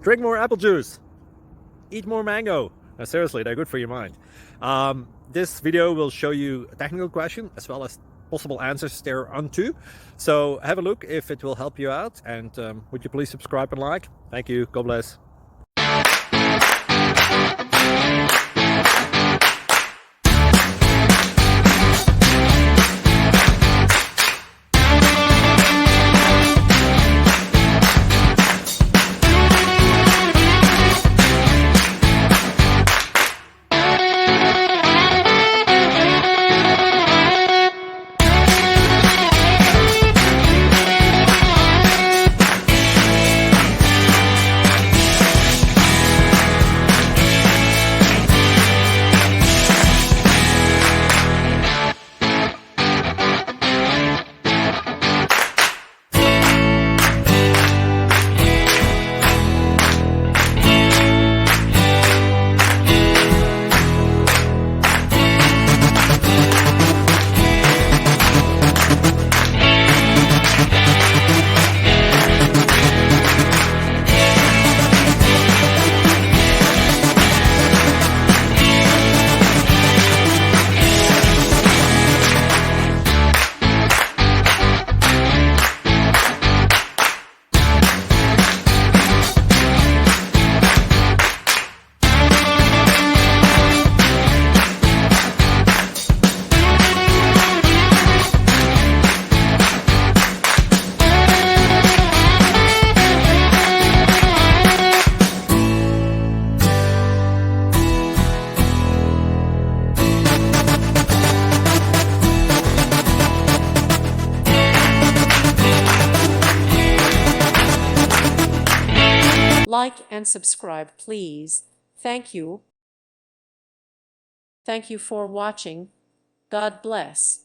Drink more apple juice. Eat more mango. No, seriously, they're good for your mind. This video will show you a technical question as well as possible answers thereunto. So have a look if it will help you out, and would you please subscribe and like? Thank you. God bless. Like and subscribe, please. Thank you. Thank you for watching. God bless.